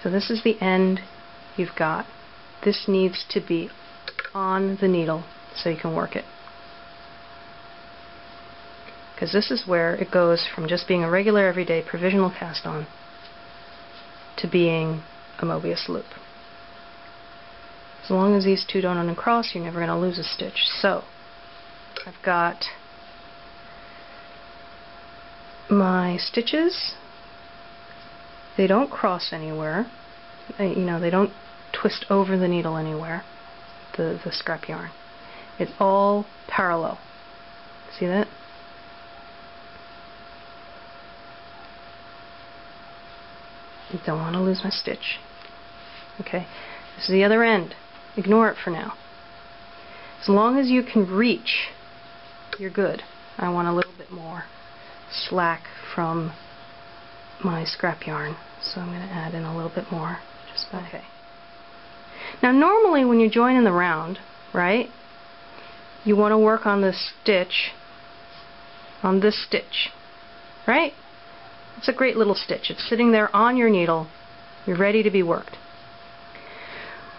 So this is the end you've got. This needs to be on the needle so you can work it. Because this is where it goes from just being a regular everyday provisional cast on to being a Moebius loop. As long as these two don't uncross, you're never going to lose a stitch. So I've got my stitches. They don't cross anywhere. They don't twist over the needle anywhere, the scrap yarn. It's all parallel. See that? I don't want to lose my stitch. Okay, this is the other end. Ignore it for now. As long as you can reach, you're good. I want a little bit more slack from my scrap yarn, so I'm going to add in a little bit more. Okay. Now normally when you're joining the round, right, you want to work on this stitch, on this stitch, right? It's a great little stitch. It's sitting there on your needle. You're ready to be worked.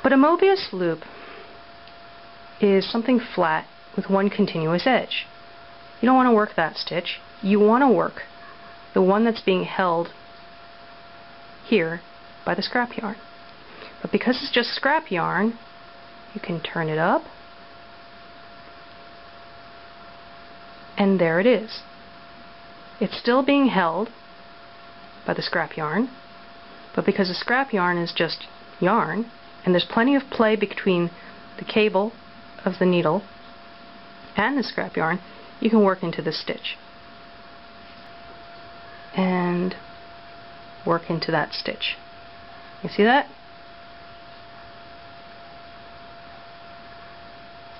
But a Moebius loop is something flat with one continuous edge. You don't want to work that stitch. You want to work the one that's being held here by the scrap yarn. But because it's just scrap yarn, you can turn it up, and there it is. It's still being held by the scrap yarn, but because the scrap yarn is just yarn, and there's plenty of play between the cable of the needle and the scrap yarn, you can work into this stitch and work into that stitch. You see that?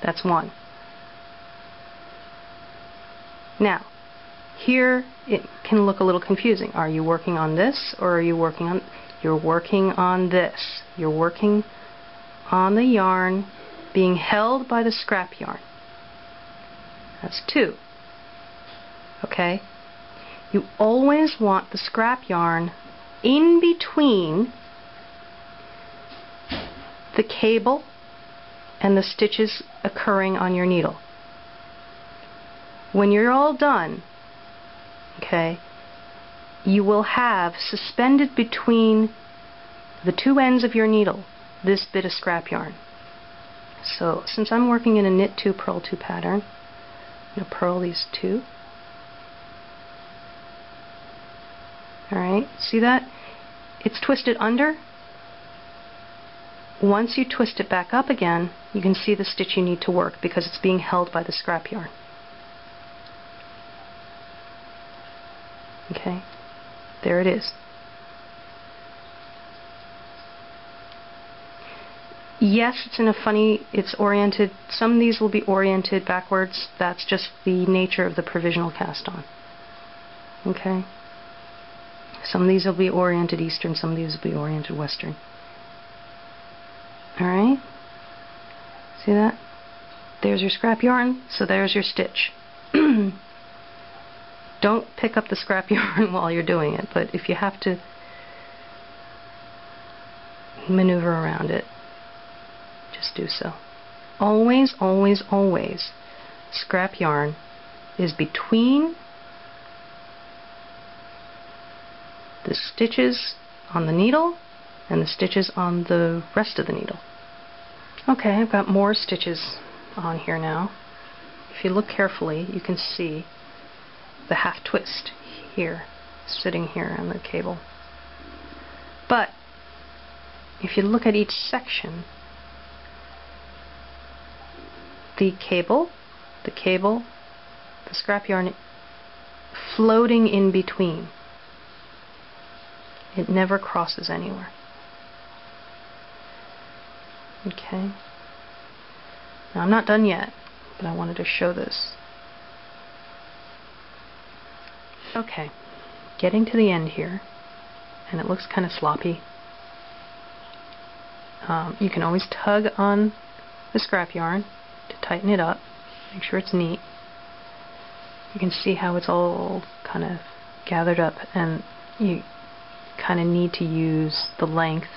That's one. Now, here it can look a little confusing. Are you working on this, or are you working on... You're working on this. You're working on the yarn being held by the scrap yarn. That's two. Okay? You always want the scrap yarn in between the cable and the stitches occurring on your needle. When you're all done, okay, you will have suspended between the two ends of your needle this bit of scrap yarn. So since I'm working in a knit 2 purl 2 pattern, I'm going to purl these two. Alright, see that? It's twisted under. Once you twist it back up again, you can see the stitch you need to work because it's being held by the scrap yarn. Okay, there it is. Yes, it's oriented, some of these will be oriented backwards. That's just the nature of the provisional cast on. Okay? Some of these will be oriented eastern, some of these will be oriented western. Alright? See that? There's your scrap yarn, so there's your stitch. Don't pick up the scrap yarn while you're doing it, but if you have to maneuver around it, just do so. Always, always, always, scrap yarn is between the stitches on the needle and the stitches on the rest of the needle. Okay, I've got more stitches on here now. If you look carefully, you can see the half twist here, sitting here on the cable. But if you look at each section, the cable, the scrap yarn floating in between. It never crosses anywhere. Okay. Now I'm not done yet, but I wanted to show this. Okay, getting to the end here, and it looks kind of sloppy. You can always tug on the scrap yarn to tighten it up, make sure it's neat. You can see how it's all kind of gathered up, and you kind of need to use the length,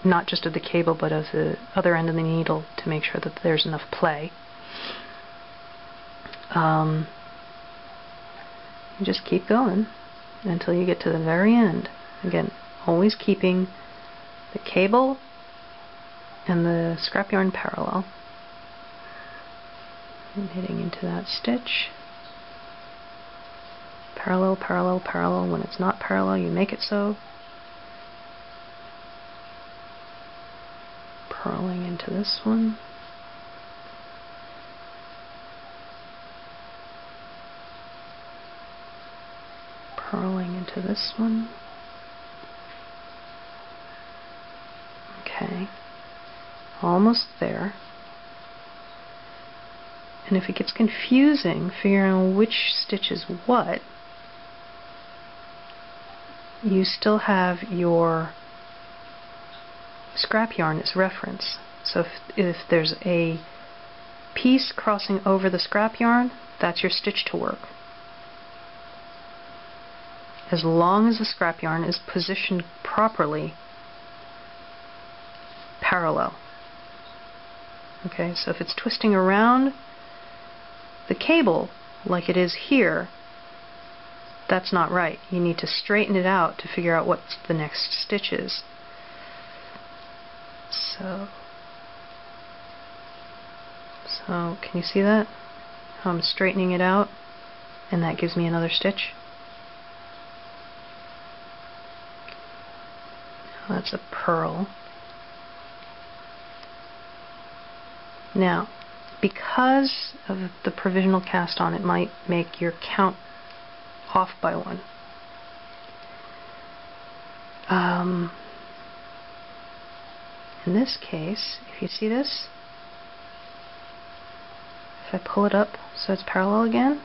not just of the cable, but of the other end of the needle to make sure that there's enough play. You just keep going until you get to the very end. Again, always keeping the cable and the scrap yarn parallel. And hitting into that stitch. Parallel, parallel, parallel. When it's not parallel, you make it so. Purling into this one. Purling into this one. Okay. Almost there. And if it gets confusing figuring out which stitch is what, you still have your scrap yarn as reference. So if there's a piece crossing over the scrap yarn, that's your stitch to work. As long as the scrap yarn is positioned properly parallel. Okay, so if it's twisting around the cable like it is here, that's not right. You need to straighten it out to figure out what the next stitch is. So can you see that? How I'm straightening it out, and that gives me another stitch. That's a purl. Now, because of the provisional cast on, it might make your count off by one. In this case, if you see this, if I pull it up so it's parallel again,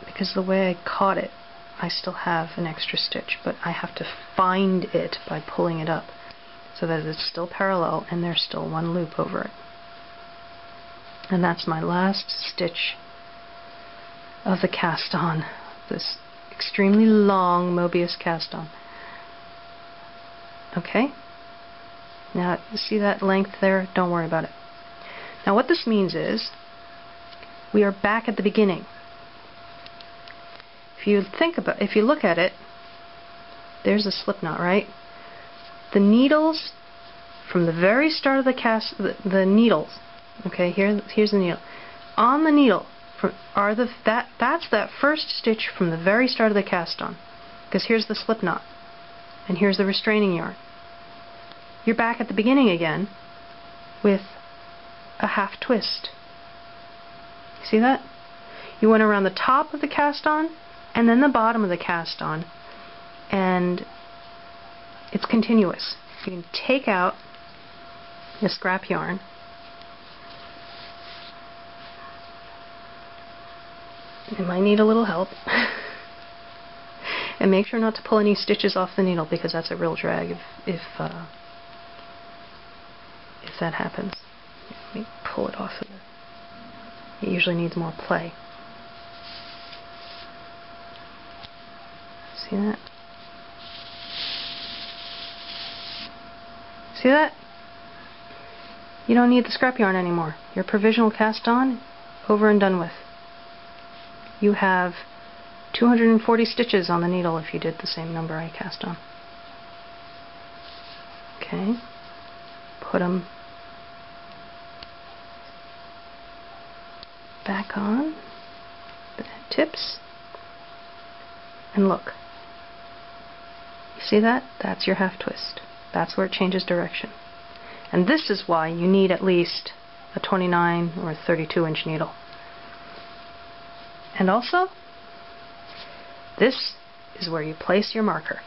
because the way I caught it, I still have an extra stitch, but I have to find it by pulling it up so that it's still parallel and there's still one loop over it. And that's my last stitch of the cast on, this extremely long Moebius cast on. Okay? Now, you see that length there? Don't worry about it. Now what this means is we are back at the beginning. If you look at it, there's a slip knot, right? The needles from the very start of the cast, the needles. Okay, here's the needle. On the needle that's that first stitch from the very start of the cast on. Because here's the slip knot, and here's the restraining yarn. You're back at the beginning again with a half twist. See that? You went around the top of the cast on and then the bottom of the cast on, and it's continuous. You can take out the scrap yarn it might need a little help and make sure not to pull any stitches off the needle, because that's a real drag if that happens. Let me pull it off of it. It usually needs more play. See that? See that? You don't need the scrap yarn anymore. Your provisional cast on, over and done with. You have 240 stitches on the needle if you did the same number I cast on. Okay, put them back on the tips, and look. You see that? That's your half twist. That's where it changes direction. And this is why you need at least a 29 or 32-inch needle. And also, this is where you place your marker.